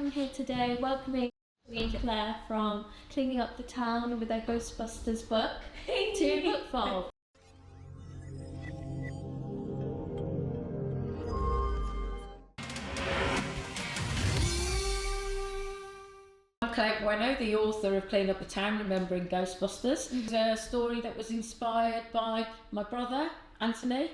I'm here today welcoming me and Claire from Cleaning Up the Town with their Ghostbusters book to Bookvault. I'm Claire Bueno, the author of Cleaning Up the Town, Remembering Ghostbusters. It's a story that was inspired by my brother, Anthony,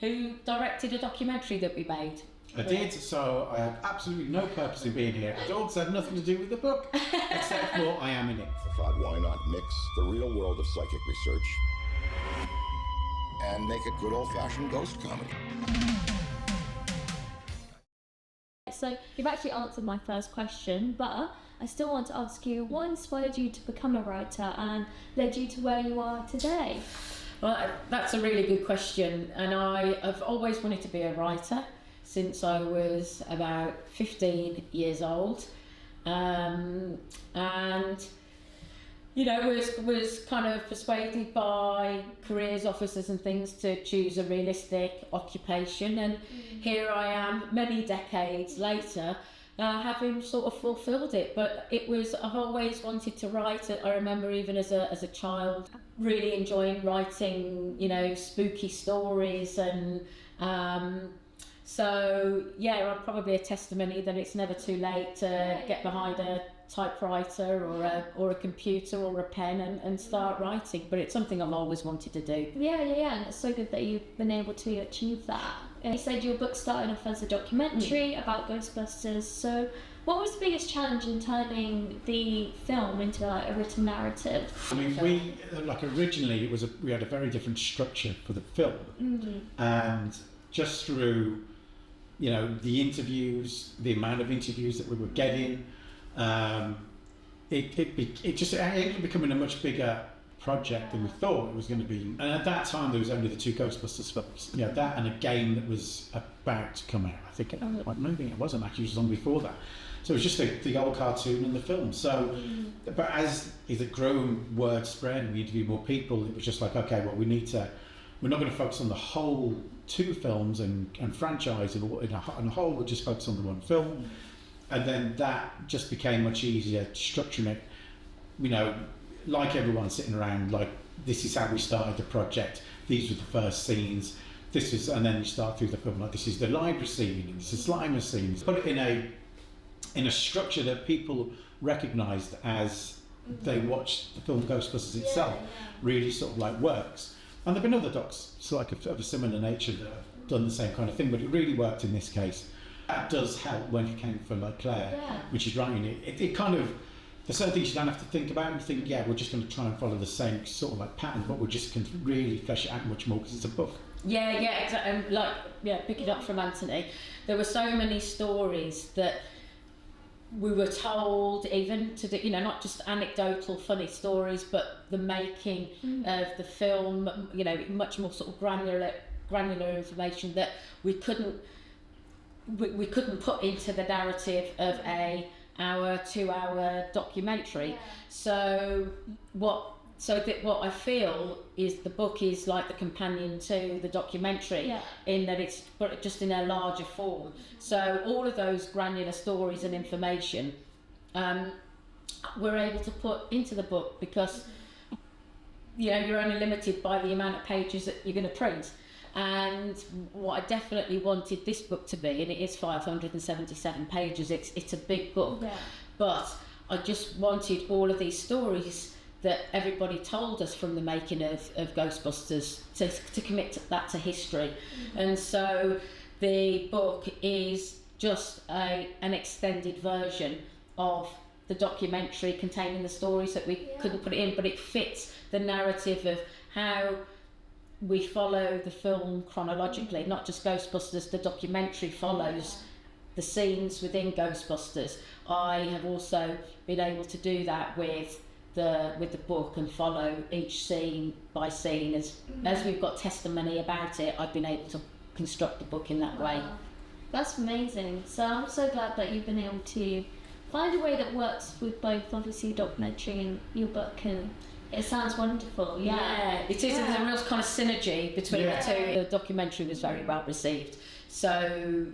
who directed a documentary that we made. I did, so I have absolutely no purpose in being here. It also had nothing to do with the book, except for I am in it. I thought, why not mix the real world of psychic research and make it good old-fashioned ghost comedy? So you've actually answered my first question, but I still want to ask you, what inspired you to become a writer and led you to where you are today? Well, that's a really good question, and I have always wanted to be a writer since I was about 15 years old, and you know, was kind of persuaded by careers officers and things to choose a realistic occupation, and here I am many decades later, having sort of fulfilled it. But I've always wanted to write. I remember even as a child really enjoying writing, you know, spooky stories, and so yeah, I'm probably a testimony that it's never too late to get behind a typewriter or a computer or a pen and start writing. But it's something I've always wanted to do. Yeah, and it's so good that you've been able to achieve that. You said your book started off as a documentary about Ghostbusters. So what was the biggest challenge in turning the film into like a written narrative? I mean, originally we had a very different structure for the film, and just through, you know, the interviews, the amount of interviews that we were getting, it ended up becoming a much bigger project than we thought it was going to be. And at that time, there was only the two Ghostbusters films. You know, that and a game that was about to come out. I think it wasn't actually, it was long before that. So it was just the old cartoon and the film. So, but as the growing word spread and we interviewed more people, it was just like, okay, well, we're not going to focus on the whole two films and franchise in a whole, we'll just focus on the one film. And then that just became much easier structuring it, you know, like everyone sitting around, like, this is how we started the project, these were the first scenes, and then you start through the film, like, this is the library scene, and this is the Slimer scene. Put it in a structure that people recognised as they watched the film Ghostbusters itself, really sort of like works. And there have been other docs of a similar nature that have done the same kind of thing, but it really worked in this case. That does help when it came from like Claire, when she's writing it. It kind of, there's certain things you don't have to think about and think, yeah, we're just going to try and follow the same sort of like pattern, but we're just going to really flesh it out much more because it's a book. Yeah, exactly. Pick it up from Anthony. There were so many stories that we were told, even to do, you know, not just anecdotal funny stories, but the making of the film, you know, much more sort of granular information that we couldn't put into the narrative of a 2-hour documentary. So what I feel is the book is like the companion to the documentary, in that it's just in a larger form. So all of those granular stories and information we're able to put into the book because, you know, you're only limited by the amount of pages that you're going to print. And what I definitely wanted this book to be, and it is 577 pages, it's a big book, but I just wanted all of these stories that everybody told us from the making of Ghostbusters to commit that to history. And so the book is just an extended version of the documentary containing the stories that we couldn't put it in, but it fits the narrative of how we follow the film chronologically, not just Ghostbusters. The documentary follows the scenes within Ghostbusters. I have also been able to do that with the book and follow each scene by scene. As we've got testimony about it, I've been able to construct the book in that way. That's amazing. So I'm so glad that you've been able to find a way that works with both, obviously, documentary and your book, and it sounds wonderful. It is. There's a real kind of synergy between the two. The documentary was very well received, so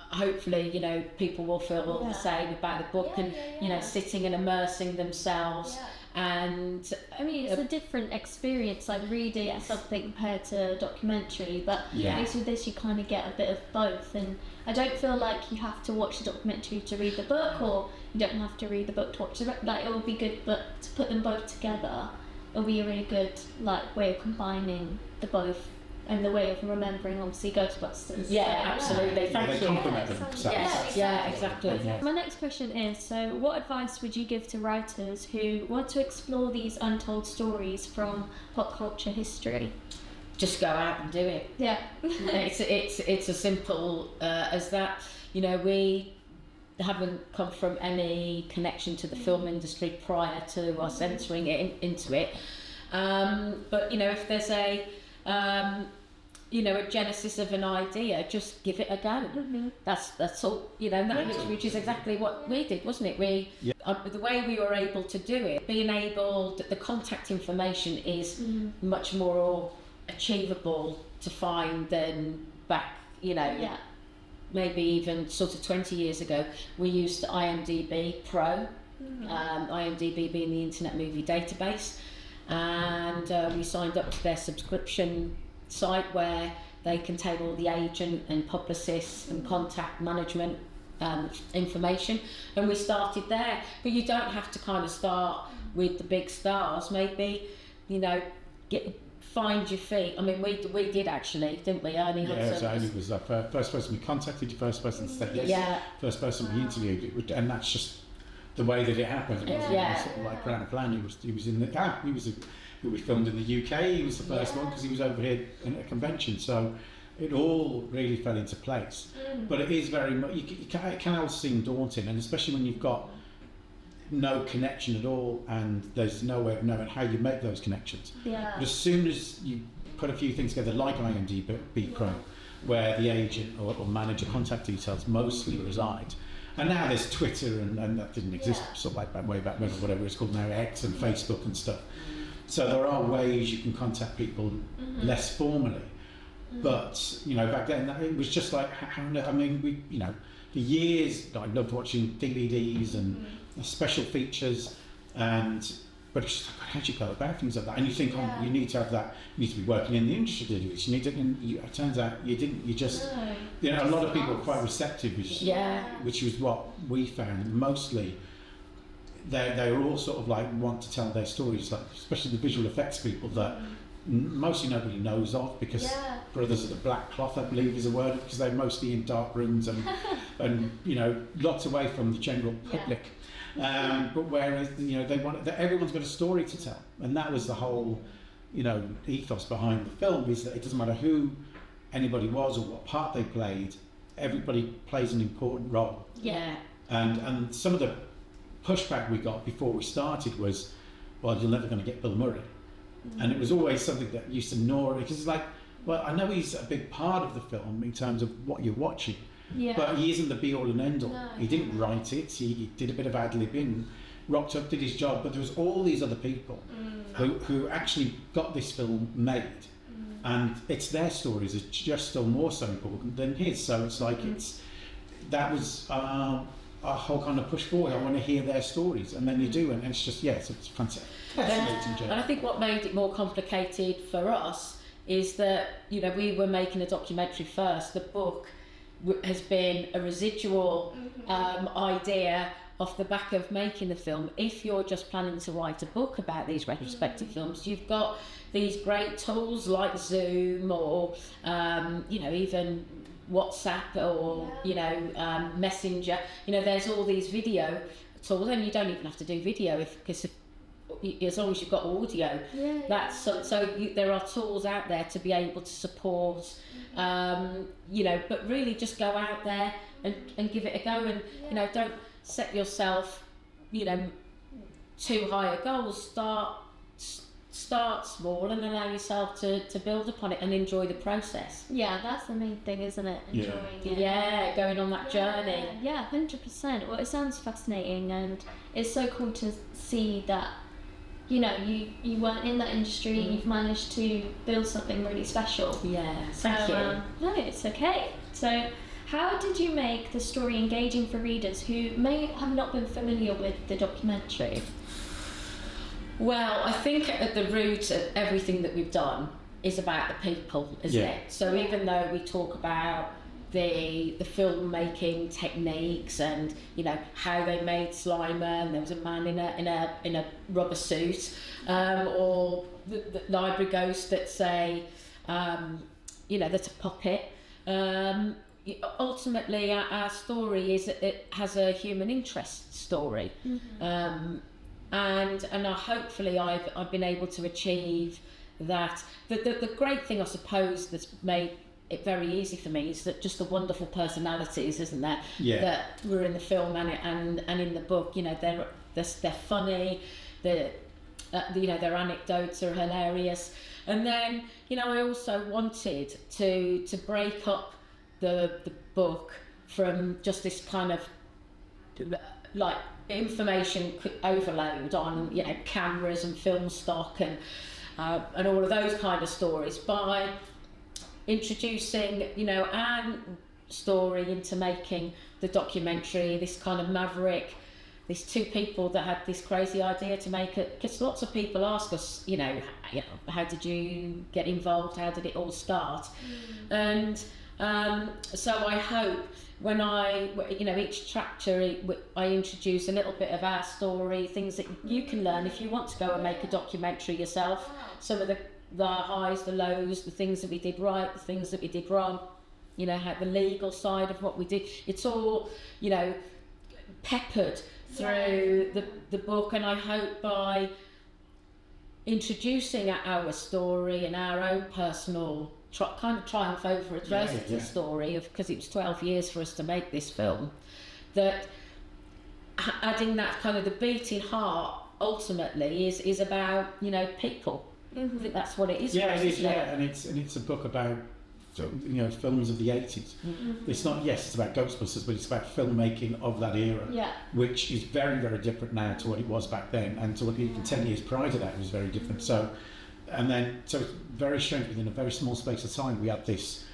hopefully, you know, people will feel the same about the book, and you know, sitting and immersing themselves. And I mean, it's a different experience, like reading something compared to a documentary, but at least with this you kind of get a bit of both. And I don't feel like you have to watch the documentary to read the book, or you don't have to read the book to watch the like, it will be good, but to put them both together, it'll be a really good like way of combining the both, and the way of remembering obviously Ghostbusters. Yeah, absolutely. Thank They you. complement themselves. Exactly. My next question is, so what advice would you give to writers who want to explore these untold stories from pop culture history? Just go out and do it. Yeah. It's as simple as that. You know, we haven't come from any connection to the film industry prior to us entering into it. But you know, if there's a you know, a genesis of an idea, just give it a go. That's all, you know, which is exactly what we did, wasn't it? The way we were able to do it, the contact information is much more achievable to find than back, you know, maybe even sort of 20 years ago. We used IMDb Pro, IMDb being the Internet Movie Database, and we signed up to their subscription site where they contain all the agent and publicist and contact management information, and we started there. But you don't have to kind of start with the big stars. Maybe, you know, find your feet. I mean, we did actually, didn't we, Ernie Hudson? So Ernie was the first person we contacted, the first person to say yes, first person we interviewed, and that's just the way that it happened. It wasn't sort of like plan. He was in the we filmed in the UK. He was the first one because he was over here in a convention. So it all really fell into place. But it is very much, it can all seem daunting, and especially when you've got no connection at all and there's no way of knowing how you make those connections. But as soon as you put a few things together, like IMDb Pro, where the agent or manager contact details mostly reside. And now there's Twitter, and that didn't exist sort of like way back when, or whatever it's called now, X and Facebook and stuff. So there are ways you can contact people less formally. But, you know, back then it was just like, I mean, we, you know, for years I loved watching DVDs and special features, but it's just like, how do you go about things like that? And you think, you need to have that, you need to be working in the industry to do this. You need to, and it turns out you didn't. You just, you know, a lot of people are quite receptive, which was what we found. Mostly, they were all sort of like want to tell their stories, like especially the visual effects people that mostly nobody knows of, because Brothers of the Black Cloth, I believe is a word, because they're mostly in dark rooms and you know, lots away from the general public. But whereas, you know, everyone's got a story to tell, and that was the whole, you know, ethos behind the film, is that it doesn't matter who anybody was or what part they played, everybody plays an important role. And some of the pushback we got before we started was, well, you're never going to get Bill Murray. And it was always something that used to gnaw it, because it's like, well, I know he's a big part of the film in terms of what you're watching, but he isn't the be all and end all. He didn't write it, he did a bit of ad-libbing, rocked up, did his job, but there was all these other people who actually got this film made, and it's their stories are just still more so important than his. So it's like that was a whole kind of push forward. I want to hear their stories, and then you do, and it's just it's fantastic. And I think what made it more complicated for us is that, you know, we were making a documentary first. The book has been a residual idea off the back of making the film. If you're just planning to write a book about these retrospective films, you've got these great tools like Zoom or you know, even WhatsApp or you know, Messenger. You know, there's all these video tools, and you don't even have to do video because as long as you've got audio. That's there are tools out there to be able to support, you know, but really just go out there and give it a go, and you know, don't set yourself, you know, too high a goals. Start small and allow yourself to build upon it and enjoy the process. That's the main thing, isn't it? Enjoying it. Going on that journey. 100%. Well, it sounds fascinating, and it's so cool to see that, you know, you weren't in that industry and you've managed to build something really special. Thank you. No, it's okay. So How did you make the story engaging for readers who may have not been familiar with the documentary? Well, I think at the root of everything that we've done is about the people, isn't it? So even though we talk about the filmmaking techniques and how they made Slimer, and there was a man in a rubber suit, or the library ghost that's that's a puppet. Ultimately, our story it has a human interest story, and hopefully I've been able to achieve that. The great thing, I suppose, that's made it very easy for me is that just the wonderful personalities, isn't there? That were in the film and in the book. They're funny. Their anecdotes are hilarious. And then I also wanted to break up the book from just this kind of like information overload on cameras and film stock and all of those kind of stories by introducing our story into making the documentary, this kind of maverick, these two people that had this crazy idea to make it, because lots of people ask us, how did you get involved, how did it all start? And so I hope when each chapter I introduce a little bit of our story, things that you can learn if you want to go and make a documentary yourself, some of the highs, the lows, the things that we did right, the things that we did wrong, how the legal side of what we did, it's all peppered through the book. And I hope by introducing our story and our own personal kind of triumph over adversity story of, because it was 12 years for us to make this film, that adding that kind of the beating heart ultimately is about people. I think that's what it is. Yeah, it is. Yeah, and it's a book about films of the 80s. It's not. Yes, it's about Ghostbusters, but it's about filmmaking of that era. Yeah. Which is very, very different now to what it was back then, and to what even 10 years prior to that it was very different. So it's very strange. Within a very small space of time, we had this,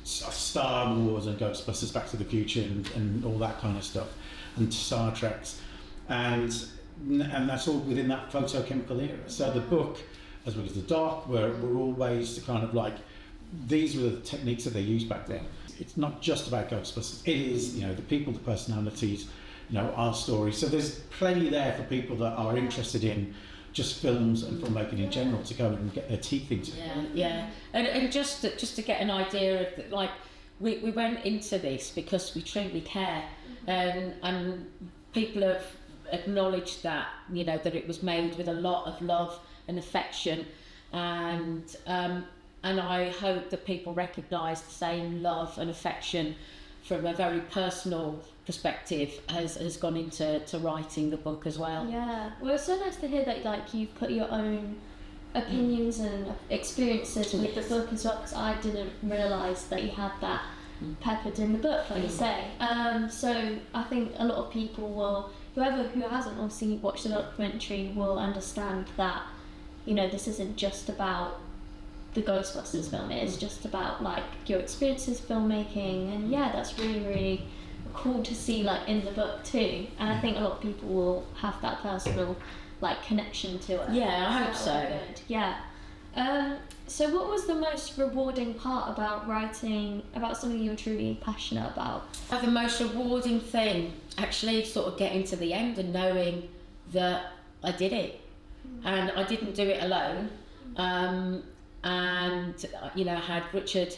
Star Wars and Ghostbusters, Back to the Future, and all that kind of stuff, and Star Treks, and that's all within that photochemical era. So the book, as well as the doc, were all ways to kind of like, these were the techniques that they used back then. It's not just about Ghostbusters. It is, the people, the personalities, our story. So there's plenty there for people that are interested in just films and filmmaking in general to go and get their teeth into. Yeah. And just to get an idea of, like, we went into this because we truly care, and people have acknowledged that, that it was made with a lot of love and affection, and I hope that people recognise the same love and affection from a very personal perspective has gone into writing the book as well. Yeah, well, it's so nice to hear that you've put your own opinions and experiences with the book as well, because I didn't realise that you had that peppered in the book, like you say. So I think a lot of people will, who hasn't obviously watched the documentary, will understand that this isn't just about the Ghostbusters film, it is just about like your experiences filmmaking, and that's really, really cool to see like in the book too. And I think a lot of people will have that personal like connection to it. Yeah, I hope so. Good. Yeah. So what was the most rewarding part about writing about something you were truly passionate about? The most rewarding thing, actually, sort of getting to the end and knowing that I did it, and I didn't do it alone. And I had Richard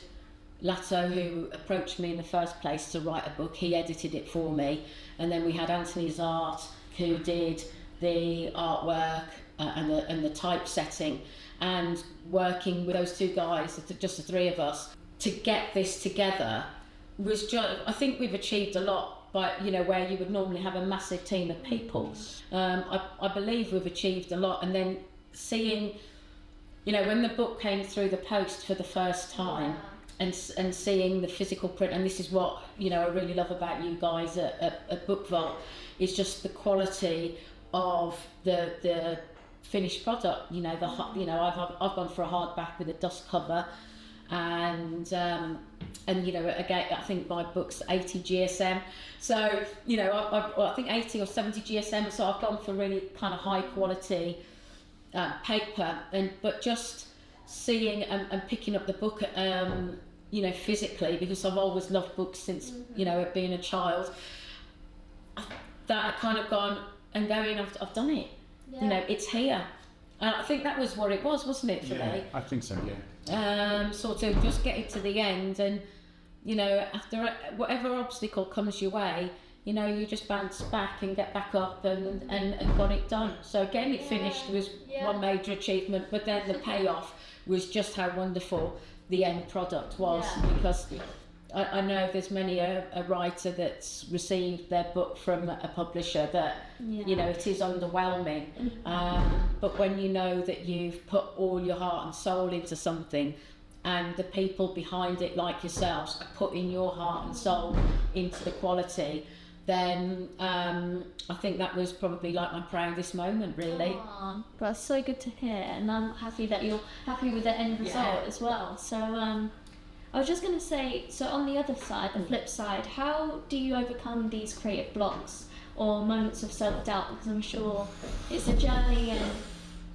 Latto, who approached me in the first place to write a book. He edited it for me, and then we had Anthony Zart, who did the artwork and the typesetting, and working with those two guys, just the three of us, to get this together was just, I think we've achieved a lot by, where you would normally have a massive team of people. I believe we've achieved a lot, and then seeing, when the book came through the post for the first time, and seeing the physical print, and this is what I really love about you guys at Bookvault, is just the quality of the finished product. I've gone for a hardback with a dust cover, and you know, again, I think my book's 80 GSM, so you know, I think 80 or 70 GSM, so I've gone for really kind of high quality paper, but just seeing and picking up the book, you know, physically, because I've always loved books since, you know, being a child, that I kind of gone and going, I've done it. You know, it's here. And I think that was what it was, wasn't it, for me? I think so, yeah. Sort of just getting to the end, and, you know, after whatever obstacle comes your way, you know, you just bounce back and get back up and got it done. So getting it finished was one major achievement, but then the payoff was just how wonderful the end product was, because I know there's many a writer that's received their book from a publisher that, you know, it is underwhelming. But when you know that you've put all your heart and soul into something, and the people behind it, like yourselves, are putting your heart and soul into the quality, then I think that was probably like my proudest moment, really. Aww, that's so good to hear, and I'm happy that you're happy with the end result as well. So I was just going to say, so on the other side, the flip side, how do you overcome these creative blocks or moments of self-doubt? Because I'm sure it's a journey and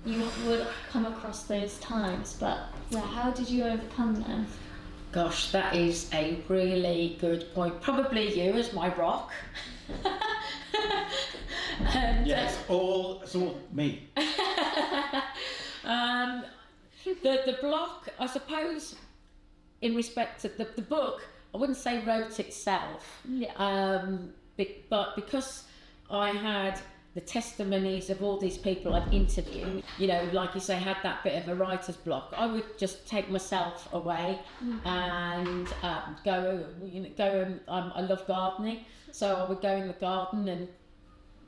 you would come across those times, but yeah, how did you overcome them? Gosh, that is a really good point. Probably you as my rock. And, it's all me. The block, I suppose, in respect to the book, I wouldn't say wrote itself. But because I had the testimonies of all these people I'd interviewed, you know, like you say, had that bit of a writer's block, I would just take myself away and go and I love gardening, so I would go in the garden and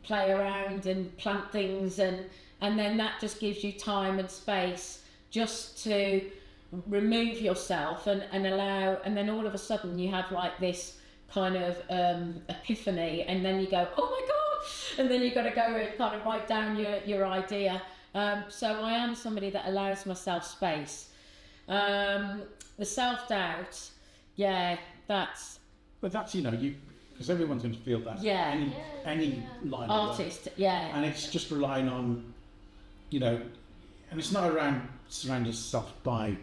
play around and plant things, and then that just gives you time and space just to remove yourself and allow, and then all of a sudden you have like this kind of epiphany, and then you go, oh my god, and then you've got to go and kind of write down your idea. So I am somebody that allows myself space. The self-doubt, that's... But that's, you know, because everyone's going to feel that. Any line artist, of work. And it's just relying on, you know, and it's not around surrounding yourself by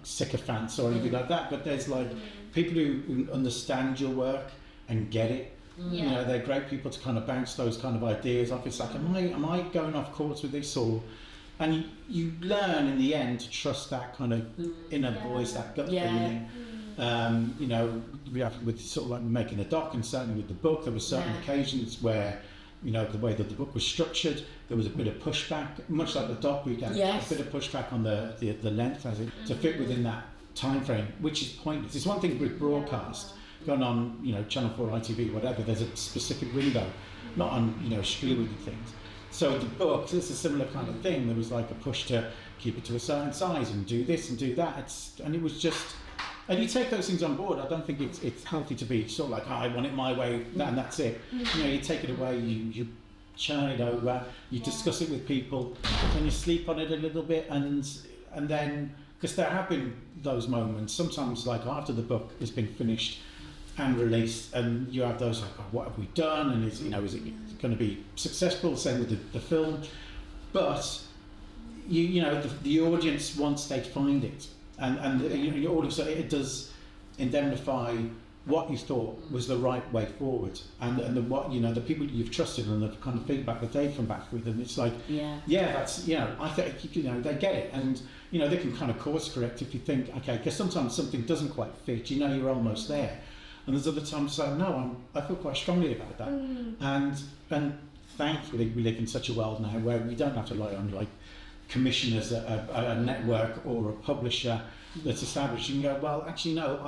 sycophants or anything like that, but there's like people who understand your work and get it. You know, they're great people to kind of bounce those kind of ideas off. It's like, am I going off course with this, or... And you learn in the end to trust that kind of inner voice, that gut feeling. You know, we have with sort of like making a doc, and certainly with the book, there were certain occasions where, you know, the way that the book was structured, there was a bit of pushback. Much like the doc, we got a bit of pushback on the length, as it to fit within that time frame, which is pointless. It's one thing with broadcast, going on, you know, Channel 4, ITV, whatever. There's a specific window, not on, you know, streaming things. So the book, it's a similar kind of thing. There was like a push to keep it to a certain size and do this and do that. And it was just, and you take those things on board. I don't think it's healthy to be sort of like, I want it my way, and that's it. You know, you take it away, you churn it over, you discuss it with people, and you sleep on it a little bit, and then, because there have been those moments, sometimes like after the book has been finished and released, and you have those like, oh, what have we done, and is it going to be successful? Same with the film, but you know the audience, once they find it, and you all of a sudden it does indemnify what you thought was the right way forward, and the what, you know, the people you've trusted and the kind of feedback that they've come back with, and it's like that's, you know, I think, you know, they get it, and you know they can kind of course correct if you think, okay, because sometimes something doesn't quite fit, you know, you're almost there. And there's other times like, no, I feel quite strongly about that. And thankfully we live in such a world now where we don't have to rely on like commissioners, a network or a publisher that's established. You can go, well, actually no,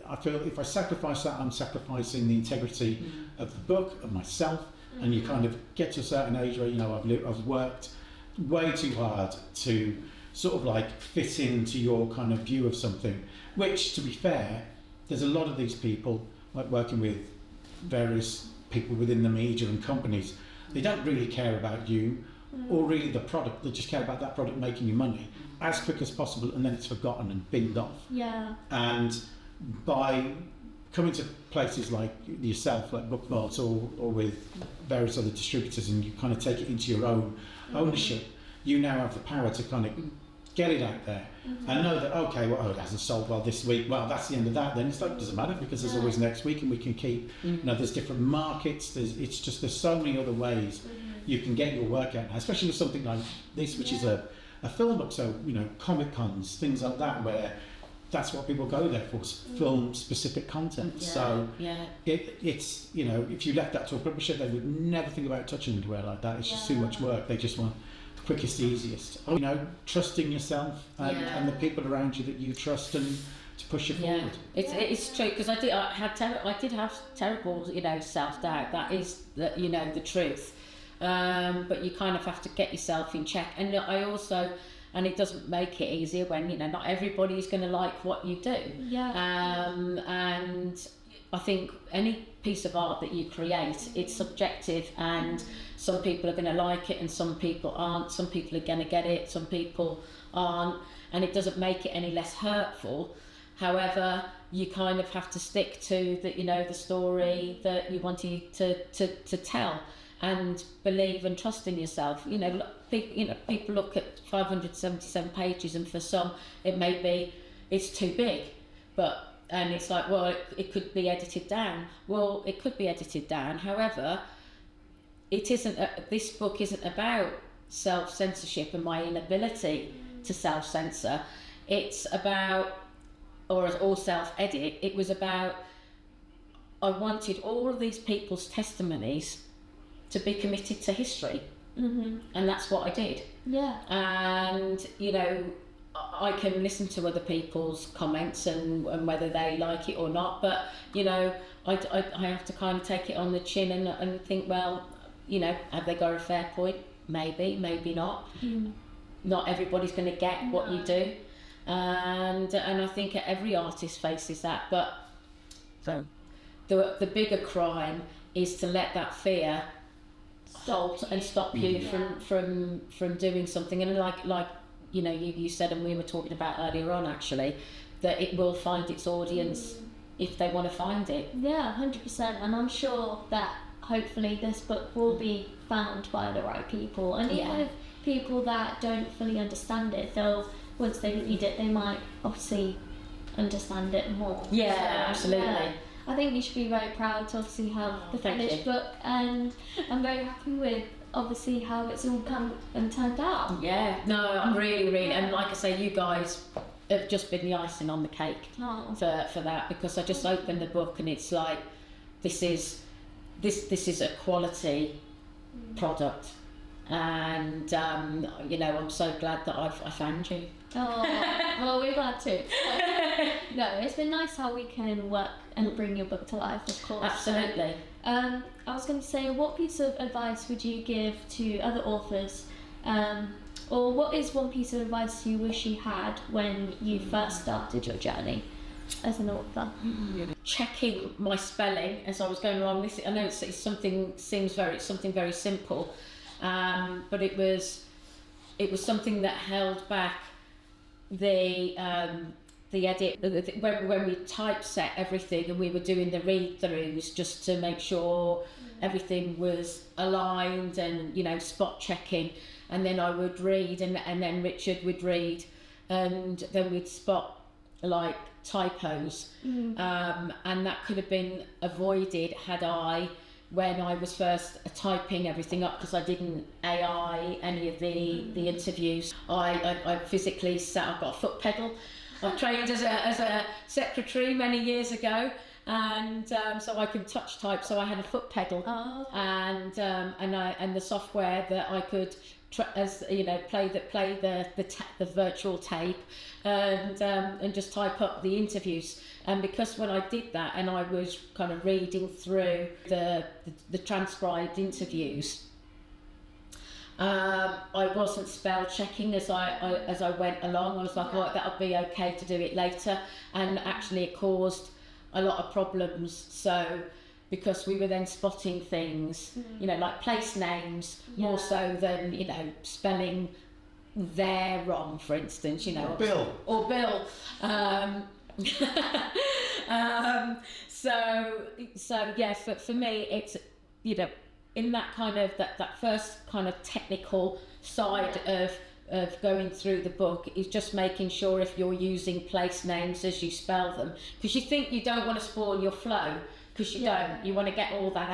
I feel if I sacrifice that, I'm sacrificing the integrity of the book, of myself. And you kind of get to a certain age where, you know, I've worked way too hard to sort of like fit into your kind of view of something, which, to be fair, there's a lot of these people, like working with various people within the media and companies, they don't really care about you or really the product, they just care about that product making you money. as quick as possible, and then it's forgotten and binned off. Yeah. And by coming to places like yourself, like Bookvault, or with various other distributors, and you kind of take it into your own ownership, you now have the power to kind of get it out there and know that, okay, well, it hasn't sold well this week, well, that's the end of that. Then it's like, it doesn't matter, because there's always next week, and we can keep, you know, there's different markets, there's so many other ways you can get your work out, especially with something like this, which is a film book. So, you know, Comic Cons, things like that, where that's what people go there for, film specific content. So it's, you know, if you left that to a publisher, they would never think about touching anywhere like that. It's just too much work. They just want the quickest, easiest. You know, trusting yourself and the people around you that you trust, and to push you forward. It's true, because I did have terrible, you know, self-doubt. That is the, you know, the truth. But you kind of have to get yourself in check. And I also, and it doesn't make it easier when, you know, not everybody's going to like what you do. And I think any piece of art that you create, it's subjective, and some people are going to like it and some people aren't. Some people are going to get it, some people aren't, and it doesn't make it any less hurtful. However, you kind of have to stick to the, you know, the story that you wanted to tell, and believe and trust in yourself. You know, people look at 577 pages, and for some it may be it's too big, and it's like, well, it could be edited down. Well, it could be edited down. However, it isn't. This book isn't about self-censorship and my inability to self-censor. It's about, or self-edit. It was about, I wanted all of these people's testimonies to be committed to history, and that's what I did. And, you know, I can listen to other people's comments and whether they like it or not, but, you know, I have to kind of take it on the chin and think, well, you know, have they got a fair point? Maybe not. Not everybody's going to get what you do, and I think every artist faces that. But the bigger crime is to let that fear stop you from doing something. And like you know, you said, and we were talking about earlier on actually, that it will find its audience if they want to find it. 100%. And I'm sure that hopefully this book will be found by the right people, and even if people that don't fully understand it, they'll, once they read it, they might obviously understand it more. Absolutely. I think you should be very proud to obviously have the finished book, and I'm very happy with obviously how it's all come and turned out. I'm really, and like I say, you guys have just been the icing on the cake for that, because I just opened the book and it's like, this is a quality product, and you know, I'm so glad that I found you. Well, we're glad too. No, it's been nice how we can work and bring your book to life, of course. Absolutely. I was going to say, what piece of advice would you give to other authors, or what is one piece of advice you wish you had when you first started your journey as an author? Checking my spelling as I was going along. I know it's something very simple, but it was something that held back the edit when we typeset everything, and we were doing the read-throughs just to make sure everything was aligned, and, you know, spot checking, and then I would read, and then Richard would read, and then we'd spot like typos, and that could have been avoided had I, when I was first typing everything up, because I didn't AI any of the interviews. I physically sat. I've got a foot pedal. I trained as a secretary many years ago, and so I can touch type. So I had a foot pedal, and the software that I could, as you know, play the virtual tape, and just type up the interviews. And because when I did that, and I was kind of reading through the transcribed interviews, I wasn't spell checking as I went along. I was like, oh, that'll be okay to do it later, and actually it caused a lot of problems. So because we were then spotting things, you know, like place names more so than, you know, spelling they're wrong, for instance, you know. Or Bill. So yeah, for me, it's, you know, in that kind of that first kind of technical side of going through the book is just making sure if you're using place names as you spell them, because you don't want to spoil your flow, because you want to get all that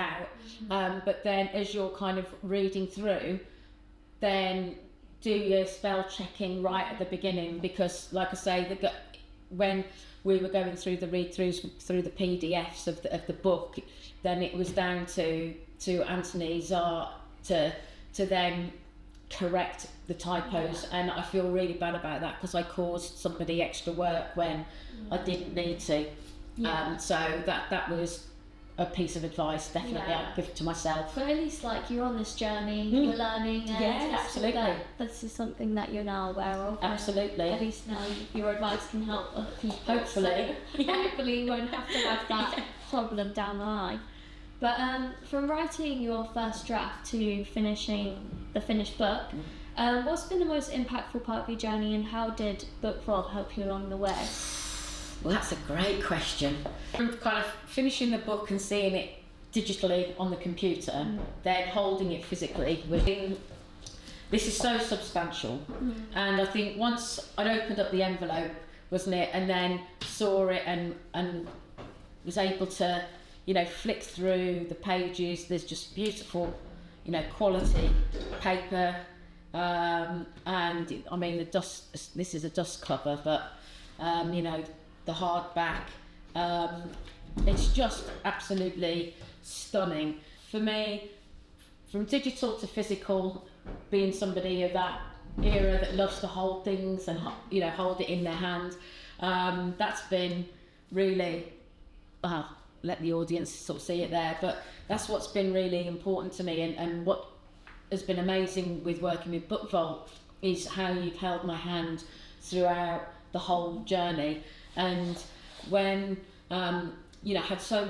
out, but then as you're kind of reading through, then do your spell checking right at the beginning, because like I say, when we were going through the read-throughs through the PDFs of the book, then it was down to Anthony's art to then correct the typos, and I feel really bad about that, because I caused somebody extra work when I didn't need to. So that was a piece of advice definitely I'd give to myself. But at least, like, you're on this journey, you're learning, and absolutely. This is something that you're now aware of. Absolutely. At least now your advice can help other people. Hopefully. So hopefully you won't have to have that problem down the line. But from writing your first draft to finishing the finished book, what's been the most impactful part of your journey, and how did Bookvault help you along the way? Well, that's a great question. From kind of finishing the book and seeing it digitally on the computer, then holding it physically, this is so substantial. And I think once I'd opened up the envelope, wasn't it, and then saw it and was able to, you know, flick through the pages, there's just beautiful, you know, quality paper, and I mean this is a dust cover, but you know, the hardback, it's just absolutely stunning. For me, from digital to physical, being somebody of that era that loves to hold things and, you know, hold it in their hand, that's been really, let the audience sort of see it there, but that's what's been really important to me, and what has been amazing with working with Bookvault is how you've held my hand throughout the whole journey. And when you know, had so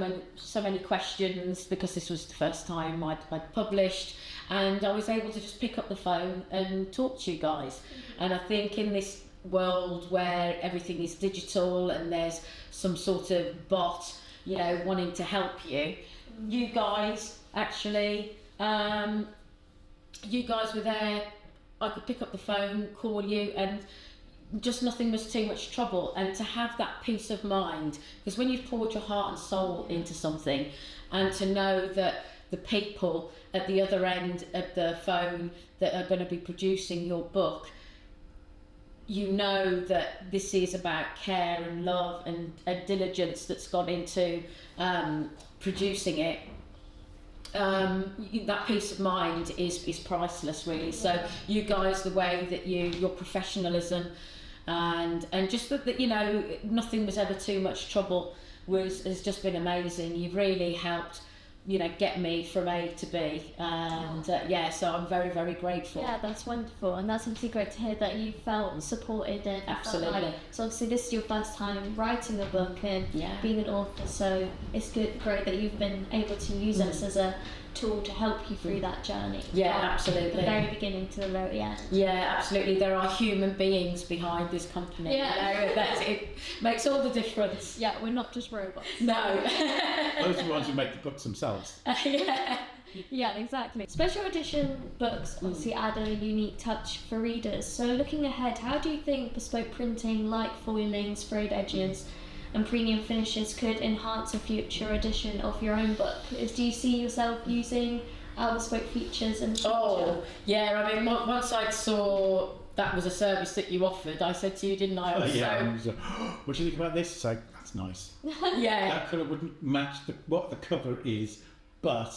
many questions, because this was the first time I'd published, and I was able to just pick up the phone and talk to you guys. And I think in this world where everything is digital and there's some sort of bot, you know, wanting to help you, you guys actually, you guys were there. I could pick up the phone, call you, and just nothing was too much trouble. And to have that peace of mind, because when you've poured your heart and soul into something, and to know that the people at the other end of the phone that are going to be producing your book, you know that this is about care and love and diligence that's gone into producing it. That peace of mind is priceless, really. So you guys, the way that your professionalism and just that, you know, nothing was ever too much trouble has just been amazing. You've really helped, you know, get me from A to B, and so I'm very, very grateful. Yeah, that's wonderful, and that's obviously great to hear that you felt supported. And absolutely. So obviously this is your first time writing a book and being an author, so it's great that you've been able to use this as a tool to help you through that journey. Yeah, absolutely. From the very beginning to the very end. Yeah, absolutely. There are human beings behind this company. Yeah. You know, it makes all the difference. Yeah, we're not just robots. No. Those are the ones who make the books themselves. Yeah, exactly. Special edition books obviously add a unique touch for readers. So looking ahead, how do you think bespoke printing, like foiling, sprayed edges and premium finishes could enhance a future edition of your own book? Do you see yourself using our bespoke features in the future? Oh, yeah. I mean, once I saw that was a service that you offered, I said to you, didn't I? What do you think about this? It's like, that's nice. Yeah. That colour wouldn't match what the cover is, but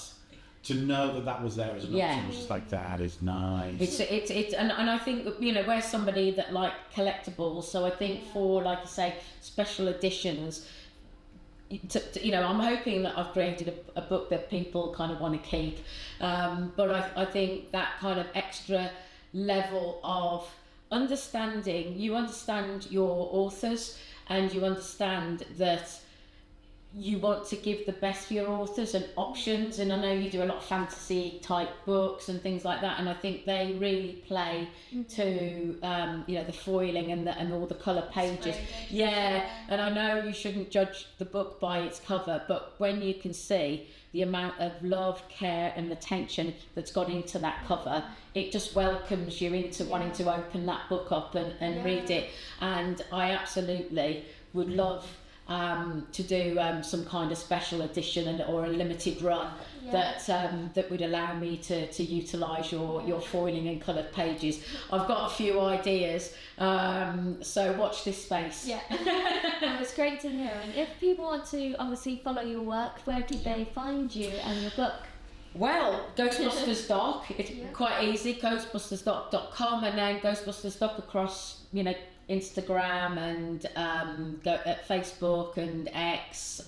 to know that was there as an option was just like, that is nice. It's and I think, you know, we're somebody that like collectibles, so I think for, like you say, special editions, you know, I'm hoping that I've created a book that people kind of want to keep, but I think that kind of extra level of understanding, you understand your authors, and you understand that you want to give the best for your authors and options, and I know you do a lot of fantasy type books and things like that, and I think they really play to the foiling and all the colour pages. And I know you shouldn't judge the book by its cover, but when you can see the amount of love, care and attention that's gone into that cover, it just welcomes you into wanting to open that book up and read it. And I absolutely would love to do some kind of special edition or a limited run that would allow me to utilise your foiling and coloured pages. I've got a few ideas, so watch this space. Yeah, well, it's great to hear. And if people want to obviously follow your work, where do they find you and your book? Well, Ghostbusters Doc, it's quite easy, ghostbustersdoc.com, and then Ghostbusters Doc across, Instagram and Facebook and X.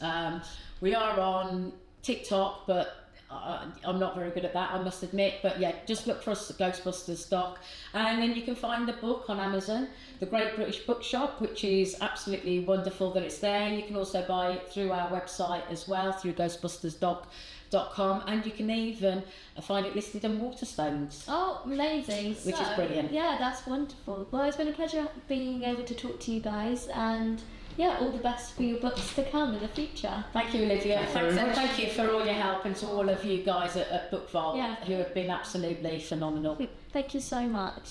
We are on TikTok, but I'm not very good at that, I must admit. But yeah, just look for us at Ghostbusters Doc, and then you can find the book on Amazon, the Great British Bookshop, which is absolutely wonderful that it's there. You can also buy it through our website as well, through ghostbustersdoc.com, and you can even find it listed on Waterstones. Oh, amazing. Which is brilliant. Yeah, that's wonderful. Well, it's been a pleasure being able to talk to you guys, and all the best for your books to come in the future. Thank you, Olivia. Thank you for all your help, and to all of you guys at Bookvault who have been absolutely phenomenal. Thank you so much.